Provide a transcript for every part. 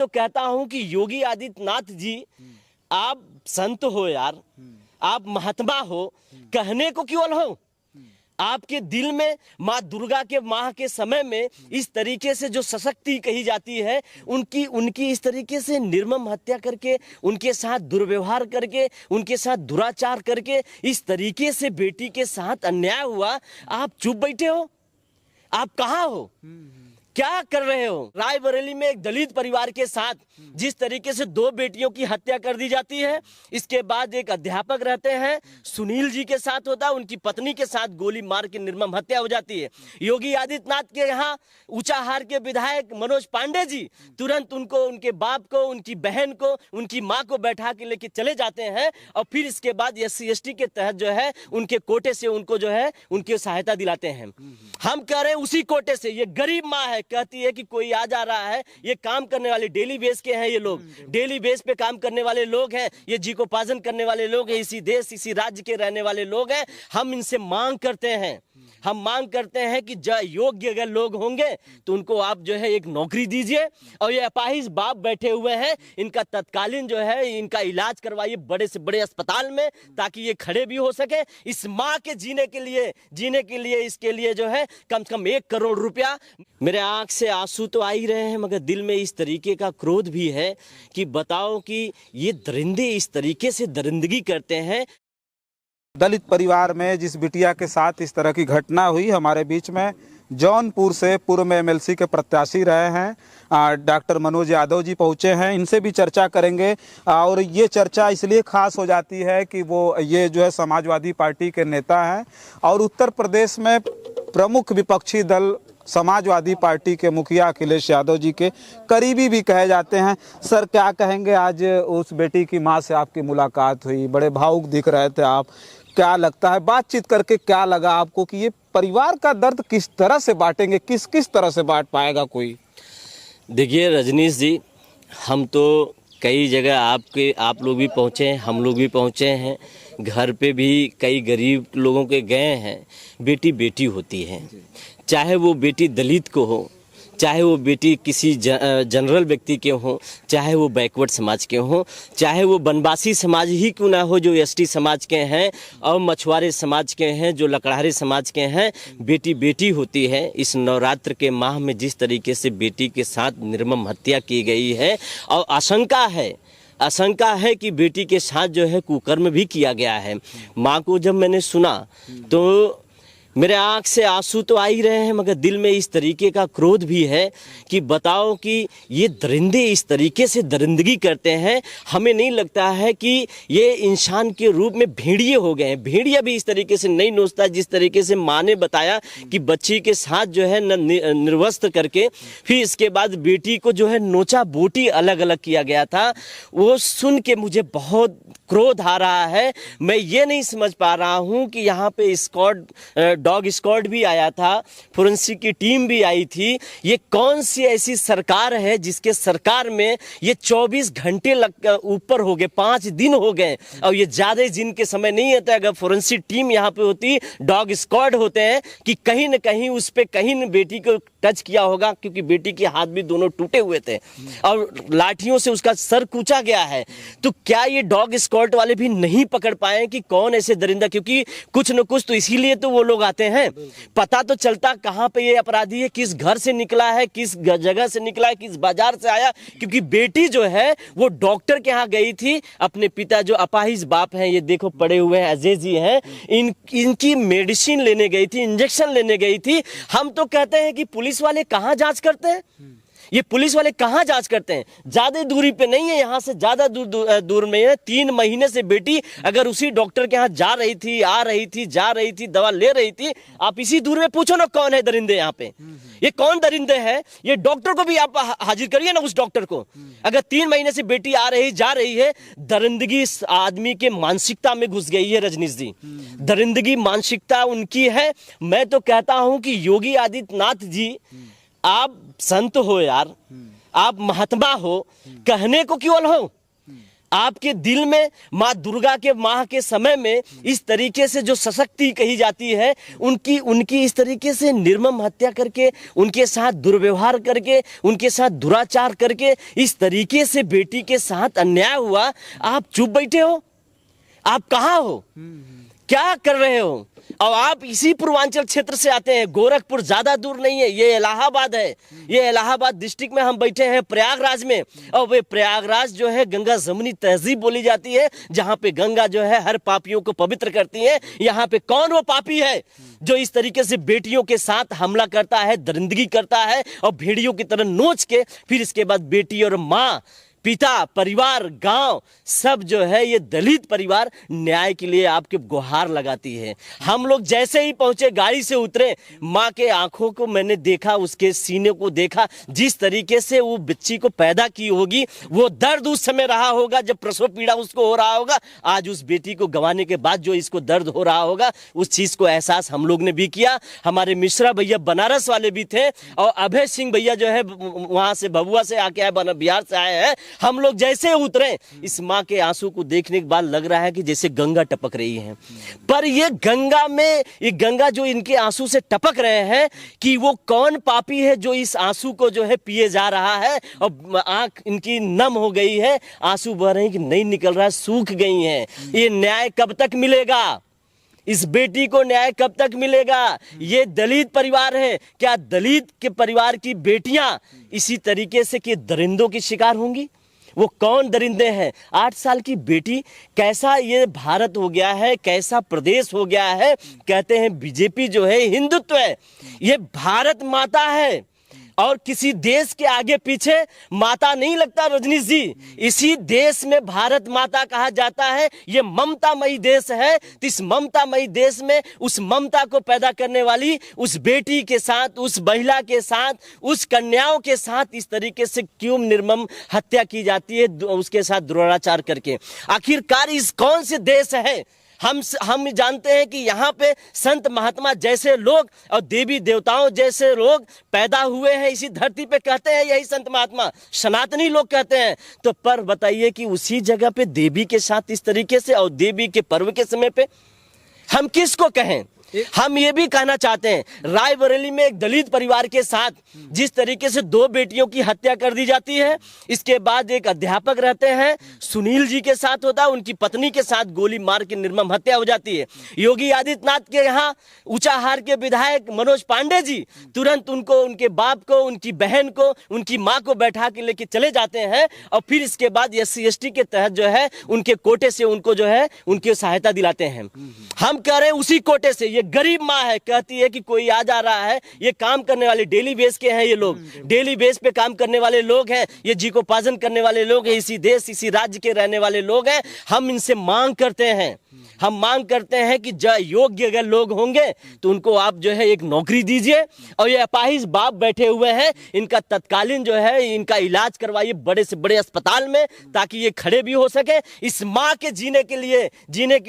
तो कहता हूं कि योगी आदित्यनाथ जी, आप संत हो यार, आप महात्मा हो, कहने को केवल हो। आपके दिल में माँ दुर्गा के माह के समय में इस तरीके से जो सशक्ति कही जाती है, उनकी इस तरीके से निर्मम हत्या करके, उनके साथ दुर्व्यवहार करके, उनके साथ दुराचार करके, इस तरीके से बेटी के साथ अन्याय हुआ, आप चुप बैठे हो? आप कहाँ हो? क्या कर रहे हो? रायबरेली में एक दलित परिवार के साथ जिस तरीके से 2 बेटियों की हत्या कर दी जाती है, इसके बाद एक अध्यापक रहते हैं, सुनील जी के साथ होता है, उनकी पत्नी के साथ गोली मार के निर्मम हत्या हो जाती है। योगी आदित्यनाथ के यहाँ ऊंचाहार के विधायक मनोज पांडे जी तुरंत उनको, उनके बाप को, उनकी बहन को, उनकी माँ को बैठा के लेके चले जाते हैं और फिर इसके बाद SC/ST के तहत जो है उनके कोटे से उनको जो है उनकी सहायता दिलाते हैं। हम कह रहे हैं उसी कोटे से, ये गरीब माँ है, कहती है कि कोई आ जा रहा है, ये काम करने वाले डेली बेस के हैं, ये लोग डेली बेस पे काम करने वाले लोग हैं, ये जीविकोपार्जन करने वाले लोग हैं, इसी देश इसी राज्य के रहने वाले लोग हैं। हम इनसे मांग करते हैं, हम मांग करते हैं कि योग्य अगर लोग होंगे तो उनको आप जो है एक नौकरी दीजिए, और ये अपाहिज बाप बैठे हुए हैं, इनका तत्कालीन जो है इनका इलाज करवाइए बड़े से बड़े अस्पताल में, ताकि ये खड़े भी हो सके। इस माँ के जीने के लिए इसके लिए जो है कम से कम 1 करोड़ रुपया। मेरे आंख से आंसू तो आ ही रहे हैं, मगर दिल में इस तरीके का क्रोध भी है कि बताओ कि ये दरिंदे इस तरीके से दरिंदगी करते हैं। दलित परिवार में जिस बिटिया के साथ इस तरह की घटना हुई, हमारे बीच में जौनपुर से पूर्व में MLC के प्रत्याशी रहे हैं डॉक्टर मनोज यादव जी पहुंचे हैं। इनसे भी चर्चा करेंगे, और ये चर्चा इसलिए खास हो जाती है कि वो ये जो है समाजवादी पार्टी के नेता हैं और उत्तर प्रदेश में प्रमुख विपक्षी दल समाजवादी पार्टी के मुखिया अखिलेश यादव जी के करीबी भी कहे जाते हैं। सर, क्या कहेंगे? आज उस बेटी की मां से आपकी मुलाकात हुई, बड़े भावुक दिख रहे थे आप, क्या लगता है, बातचीत करके क्या लगा आपको कि ये परिवार का दर्द किस तरह से बांटेंगे, किस तरह से बांट पाएगा कोई? देखिए रजनीश जी, हम तो कई जगह आप लोग भी पहुँचे हैं, हम लोग भी पहुँचे हैं, घर पे भी कई गरीब लोगों के गए हैं। बेटी बेटी होती है, चाहे वो बेटी दलित को हो, चाहे वो बेटी किसी जनरल व्यक्ति के हो, चाहे वो बैकवर्ड समाज के हो, चाहे वो बनवासी समाज ही क्यों ना हो जो ST समाज के हैं, और मछुआरे समाज के हैं, जो लकड़हारे समाज के हैं, बेटी बेटी होती है। इस नवरात्र के माह में जिस तरीके से बेटी के साथ निर्मम हत्या की गई है, और आशंका है कि बेटी के साथ जो है कुकर्म भी किया गया है। माँ को जब मैंने सुना तो मेरे आंख से आंसू तो आ ही रहे हैं, मगर दिल में इस तरीके का क्रोध भी है कि बताओ कि ये दरिंदे इस तरीके से दरिंदगी करते हैं। हमें नहीं लगता है कि ये इंसान के रूप में भेड़िए हो गए हैं। भेड़िया भी इस तरीके से नहीं नोचता, जिस तरीके से माँ ने बताया कि बच्ची के साथ जो है निर्वस्त्र करके फिर इसके बाद बेटी को जो है नोचा बोटी अलग अलग किया गया था। वो सुन के मुझे बहुत क्रोध आ रहा है। मैं ये नहीं समझ पा रहा हूँ कि यहाँ पे डॉग स्क्वाड भी आया था, फोरेंसिक की टीम भी आई थी। ये कौन सी ऐसी सरकार है जिसके सरकार में ये 24 घंटे ऊपर हो गए, 5 दिन हो गए, और ये ज्यादा दिन के समय नहीं होता। अगर फोरेंसिक टीम यहाँ पे होती, डॉग स्क्वाड होते हैं, कि कहीं न कहीं उस पे कहीं न बेटी को टच किया होगा, क्योंकि बेटी के हाथ भी दोनों टूटे हुए थे और लाठियों से उसका सर कूचा गया है। तो क्या ये डॉग स्क्वाड वाले भी नहीं पकड़ पाए कि कौन ऐसे दरिंदा? क्योंकि कुछ न कुछ तो इसीलिए तो वो लोग आते हैं, पता तो चलता कहाँ पे ये अपराधी है, किस घर से निकला है, किस जगह से निकला है, किस बाजार से आया। क्योंकि बेटी जो है वो डॉक्टर के यहाँ गई थी, अपने पिता जो अपाहिज बाप हैं, ये देखो पड़े हुए हैं, अजय जी हैं, इनकी मेडिसिन लेने गई थी, इंजेक्शन लेने गई थी। हम तो कहते हैं कि पुलिस वाले कहाँ जांच करते हैं? ये पुलिस वाले कहाँ जांच करते हैं? ज्यादा दूरी पे नहीं है, यहाँ से ज्यादा दूर में है। 3 महीने से बेटी अगर उसी डॉक्टर के यहाँ जा रही थी, आ रही थी, जा रही थी, दवा ले रही थी। आप इसी दूर में पूछो ना कौन है दरिंदे यहाँ पे, ये कौन दरिंदे हैं? ये डॉक्टर को भी आप हाजिर करिए ना, उस डॉक्टर को। अगर 3 महीने से बेटी आ रही जा रही है, दरिंदगी इस आदमी के मानसिकता में घुस गई है रजनीश जी, दरिंदगी मानसिकता उनकी है। मैं तो कहता हूं कि योगी आदित्यनाथ जी, आप संत हो यार, आप महात्मा हो, कहने को केवल हो, आपके दिल में माँ दुर्गा के माह के समय में इस तरीके से जो सशक्ति कही जाती है, उनकी इस तरीके से निर्मम हत्या करके, उनके साथ दुर्व्यवहार करके, उनके साथ दुराचार करके इस तरीके से बेटी के साथ अन्याय हुआ, आप चुप बैठे हो? आप कहाँ हो? क्या कर रहे हो? और आप इसी पूर्वांचल क्षेत्र से आते हैं, गोरखपुर ज्यादा दूर नहीं है, ये इलाहाबाद है। ये इलाहाबाद डिस्ट्रिक्ट में हम बैठे हैं, प्रयागराज में। और वे प्रयागराज जो है गंगा जमुनी तहजीब बोली जाती है, जहां पे गंगा जो है हर पापियों को पवित्र करती है। यहाँ पे कौन वो पापी है जो इस तरीके से बेटियों के साथ हमला करता है, दरिंदगी करता है और भेड़ियों की तरह नोच के फिर इसके बाद बेटी और माँ, पिता, परिवार, गांव सब जो है ये दलित परिवार न्याय के लिए आपके गुहार लगाती है। हम लोग जैसे ही पहुंचे, गाड़ी से उतरे, माँ के आंखों को मैंने देखा, उसके सीने को देखा, जिस तरीके से वो बच्ची को पैदा की होगी, वो दर्द उस समय रहा होगा जब प्रसव पीड़ा उसको हो रहा होगा। आज उस बेटी को गंवाने के बाद जो इसको दर्द हो रहा होगा, उस चीज को एहसास हम लोग ने भी किया। हमारे मिश्रा भैया बनारस वाले भी थे और अभय सिंह भैया जो है वहां से भभुआ से आके आए, बिहार से आए हैं। हम लोग जैसे उतरे, इस माँ के आंसू को देखने के बाद लग रहा है कि जैसे गंगा टपक रही है। पर ये गंगा में, ये गंगा जो इनके आंसू से टपक रहे हैं, कि वो कौन पापी है जो इस आंसू को जो है पिए जा रहा है और आंख इनकी नम हो गई है, आंसू बह रहे हैं कि नहीं निकल रहा है, सूख गई हैं। ये न्याय कब तक मिलेगा? इस बेटी को न्याय कब तक मिलेगा? ये दलित परिवार है, क्या दलित के परिवार की बेटियां इसी तरीके से कि दरिंदों की शिकार होंगी? वो कौन दरिंदे हैं? 8 साल की बेटी, कैसा ये भारत हो गया है, कैसा प्रदेश हो गया है। कहते हैं बीजेपी जो है हिंदुत्व है, ये भारत माता है और किसी देश के आगे पीछे माता नहीं लगता रजनीश जी। इसी देश में भारत माता कहा जाता है। ये ममतामयी देश है, तो इस ममतामयी देश में उस ममता को पैदा करने वाली उस बेटी के साथ, उस महिला के साथ, उस कन्याओं के साथ इस तरीके से क्यों निर्मम हत्या की जाती है, उसके साथ दुराचार करके? आखिरकार इस कौन से देश है? हम जानते हैं कि यहाँ पे संत महात्मा जैसे लोग और देवी देवताओं जैसे लोग पैदा हुए हैं इसी धरती पे, कहते हैं यही संत महात्मा, सनातनी लोग कहते हैं। तो पर बताइए कि उसी जगह पे देवी के साथ इस तरीके से, और देवी के पर्व के समय पे हम किसको कहें? हम ये भी कहना चाहते हैं, रायबरेली में एक दलित परिवार के साथ जिस तरीके से 2 बेटियों की हत्या कर दी जाती है, इसके बाद एक अध्यापक रहते हैं, सुनील जी के साथ होता है, उनकी पत्नी के साथ गोली मार के निर्मम हत्या हो जाती है। योगी आदित्यनाथ के यहाँ ऊंचाहार के विधायक मनोज पांडे जी तुरंत उनको, उनके बाप को, उनकी बहन को, उनकी माँ को बैठा के लेके चले जाते हैं और फिर इसके बाद SC/ST के तहत जो है उनके कोटे से उनको जो है उनकी सहायता दिलाते हैं। हम कह रहे हैं उसी कोटे से, गरीब माँ है, कहती है कि कोई आ जा रहा है, ये काम करने वाले डेली बेस के हैं, ये लोग डेली बेस पे काम करने वाले लोग हैं, ये जीविकोपार्जन करने वाले लोग हैं, इसी देश इसी राज्य के रहने वाले लोग हैं। हम इनसे मांग करते हैं, हम मांग करते हैं कि जो योग्य अगर लोग होंगे तो उनको आप जो है एक नौकरी दीजिए, और ये अपाहिज बाप बैठे हुए हैं, इनका तत्कालीन जो है इनका इलाज करवाइए बड़े से बड़े अस्पताल में, ताकि ये खड़े भी हो सके। इस माँ के जीने के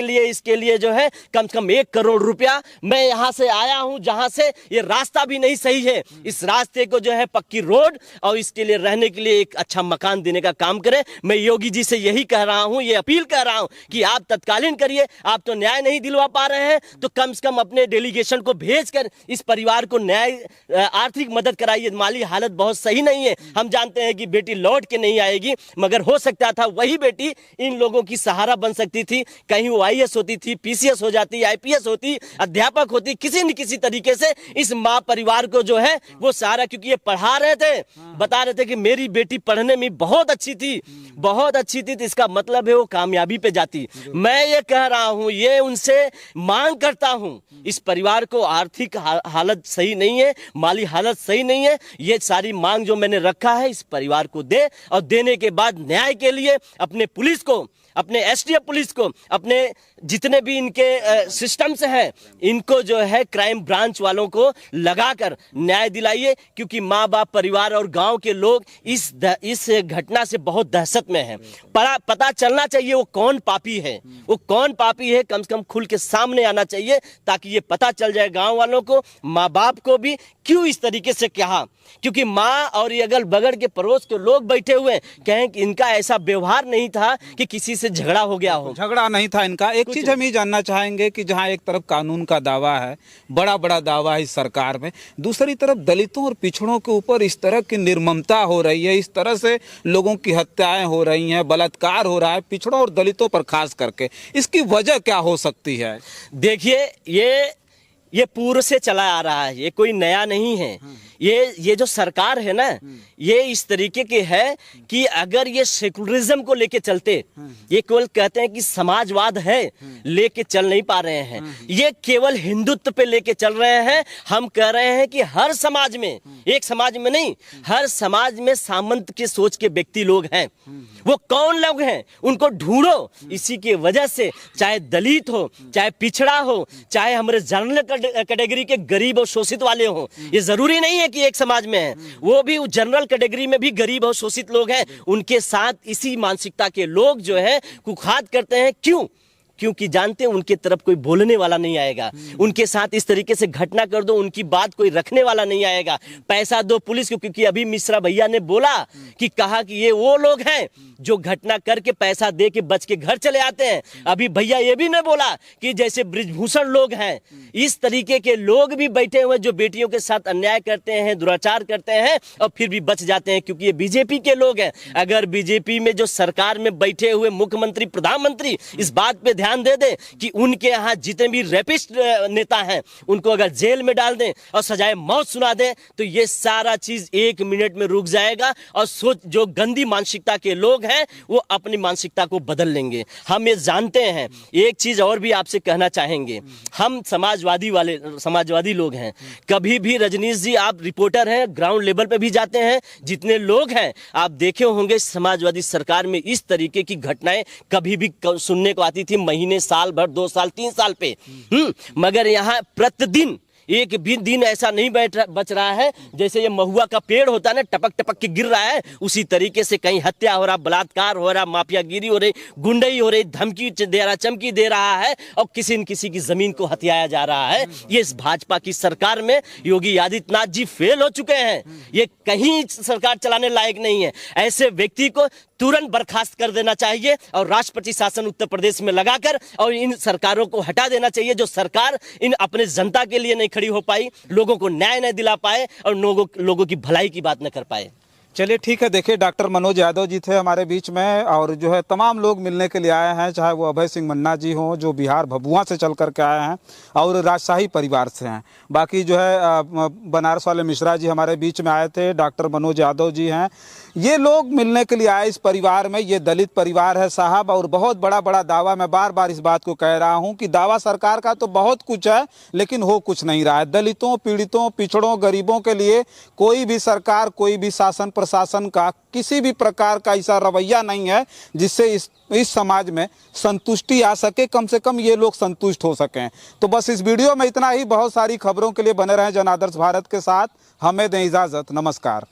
लिए इसके लिए जो है कम से कम 1 करोड़ रुपया, मैं यहाँ से आया हूँ जहाँ से ये रास्ता भी नहीं सही है, इस रास्ते को जो है पक्की रोड और इसके लिए रहने के लिए एक अच्छा मकान देने का काम करें। मैं योगी जी से यही कह रहा हूँ, ये अपील कर रहा हूँ कि आप तत्कालीन करिए। आप तो न्याय नहीं दिलवा पा रहे हैं तो कम से कम अपने डेलीगेशन को भेजकर इस परिवार को न्याय, आर्थिक मदद कराइए। माली हालत बहुत सही नहीं है, हम जानते हैं कि बेटी लौट के नहीं आएगी, मगर हो सकता था वही बेटी इन लोगों की सहारा बन सकती थी। कहीं वो IAS होती थी, PCS हो जाती, IPS होती, अध्यापक होती, किसी न किसी तरीके से इस माँ परिवार को जो है वो सहारा, क्योंकि ये पढ़ा रहे थे, बता रहे थे कि मेरी बेटी पढ़ने में बहुत अच्छी थी, बहुत अच्छी थी, तो इसका मतलब है वो कामयाबी पे जाती। मैं ये कह रहा हूं, ये उनसे मांग करता हूं, इस परिवार को आर्थिक हालत सही नहीं है, माली हालत सही नहीं है, ये सारी मांग जो मैंने रखा है इस परिवार को दे, और देने के बाद न्याय के लिए अपने पुलिस को, अपने STF पुलिस को, अपने जितने भी इनके सिस्टम्स हैं इनको जो है क्राइम ब्रांच वालों को लगाकर न्याय दिलाइए, क्योंकि माँ बाप, परिवार और गांव के लोग इस घटना से बहुत दहशत में हैं। पता चलना चाहिए वो कौन पापी है, वो कौन पापी है, कम से कम खुल के सामने आना चाहिए, ताकि ये पता चल जाए गांव वालों को, माँ बाप को भी, क्यों इस तरीके से कहा। क्योंकि माँ और ये अगल बगल के पड़ोस के लोग बैठे हुए कहें कि इनका ऐसा व्यवहार नहीं था कि किसी से झगड़ा हो गया हो, झगड़ा नहीं था इनका। एक चीज हम ये जानना चाहेंगे कि जहां एक तरफ कानून का दावा है, बड़ा बड़ा दावा है इस सरकार में, दूसरी तरफ दलितों और पिछड़ों के ऊपर इस तरह की निर्ममता हो रही है, इस तरह से लोगों की हत्याएं हो रही हैं, बलात्कार हो रहा है पिछड़ों और दलितों पर खास करके, इसकी वजह क्या हो सकती है? देखिए, ये पूर्व से चला आ रहा है, ये कोई नया नहीं है। ये जो सरकार है ना, ये इस तरीके के है कि अगर ये सेकुलरिज्म को लेके चलते, ये केवल कहते हैं कि समाजवाद है, लेके चल नहीं पा रहे हैं, ये केवल हिंदुत्व पे लेके चल रहे हैं। हम कह रहे हैं कि हर समाज में, एक समाज में नहीं, हर समाज में सामंत के सोच के व्यक्ति लोग हैं। वो कौन लोग हैं, उनको ढूंढो। इसी की वजह से चाहे दलित हो, चाहे पिछड़ा हो, चाहे हमारे जनरल कैटेगरी के गरीब और शोषित वाले हो, ये जरूरी नहीं है कि एक समाज में है, वो भी जनरल कैटेगरी में भी गरीब और शोषित लोग हैं, उनके साथ इसी मानसिकता के लोग जो है कुखात करते हैं। क्योंकि जानते हैं उनके तरफ कोई बोलने वाला नहीं आएगा, उनके साथ इस तरीके से घटना कर दो, उनकी बात कोई रखने वाला नहीं आएगा। पैसा दो पुलिस को, क्योंकि अभी मिश्रा भैया ने बोला कि कहा कि ये वो लोग हैं जो घटना करके पैसा दे के बच के घर चले आते हैं। अभी भैया ये भी नहीं बोला कि जैसे ब्रिजभूषण लोग हैं, इस तरीके के लोग भी बैठे हुए जो बेटियों के साथ अन्याय करते हैं, दुराचार करते हैं और फिर भी बच जाते हैं, क्योंकि ये बीजेपी के लोग हैं। अगर बीजेपी में जो सरकार में बैठे हुए मुख्यमंत्री, प्रधानमंत्री इस बात पे ध्यान दे दे कि उनके यहाँ जितने भी रेपिस्ट नेता हैं उनको अगर जेल में डाल दें और सजाए मौत सुना दें, तो ये सारा चीज 1 मिनट में रुक जाएगा और जो गंदी मानसिकता के लोग हैं वो अपनी मानसिकता को बदल लेंगे। हम ये जानते हैं। एक चीज और भी आपसे कहना चाहेंगे, हम समाजवादी लोग हैं। कभी भी रजनीश जी, आप रिपोर्टर हैं, ग्राउंड लेवल पे भी जाते हैं, जितने लोग हैं आप देखे होंगे समाजवादी सरकार में इस तरीके की घटनाएं कभी भी सुनने को आती थी, महीने, साल भर, 2 साल, 3 साल पे। मगर यहाँ प्रतिदिन एक भी दिन ऐसा नहीं बच रहा है जैसे ये महुआ का पेड़ होता है ना, टपक टपक के गिर रहा है, उसी तरीके से कहीं हत्या हो रहा, बलात्कार हो रहा, माफियागिरी हो रही, गुंडई हो रही, धमकी दे रहा, चमकी दे रहा है और किसी न किसी की जमीन को हथियाया जा रहा है। ये इस भाजपा की सरकार में योगी आदित्यनाथ जी फेल हो चुके हैं। ये कहीं सरकार चलाने लायक नहीं है। ऐसे व्यक्ति को तुरंत बर्खास्त कर देना चाहिए और राष्ट्रपति शासन उत्तर प्रदेश में लगाकर और इन सरकारों को हटा देना चाहिए, जो सरकार इन अपने जनता के लिए नहीं खड़ी हो पाई, लोगों को न्याय नहीं दिला पाए और लोगों की भलाई की बात न कर पाए। चलिए ठीक है। देखिए, डॉक्टर मनोज यादव जी थे हमारे बीच में और जो है तमाम लोग मिलने के लिए आए हैं, चाहे वो अभय सिंह मन्ना जी हों जो बिहार भभुआ से चल करके आए हैं और राजशाही परिवार से हैं, बाकी जो है बनारस वाले मिश्रा जी हमारे बीच में आए थे, डॉक्टर मनोज यादव जी हैं। ये लोग मिलने के लिए आए इस परिवार में। ये दलित परिवार है साहब और बहुत बड़ा दावा, मैं बार बार इस बात को कह रहा हूँ कि दावा सरकार का तो बहुत कुछ है लेकिन हो कुछ नहीं रहा है। दलितों, पीड़ितों, पिछड़ों, गरीबों के लिए कोई भी सरकार, कोई भी शासन प्रशासन का किसी भी प्रकार का ऐसा रवैया नहीं है जिससे इस समाज में संतुष्टि आ सके, कम से कम ये लोग संतुष्ट हो सकें। तो बस इस वीडियो में इतना ही। बहुत सारी खबरों के लिए बने रहें जन आदर्श भारत के साथ। हमें दें इजाज़त। नमस्कार।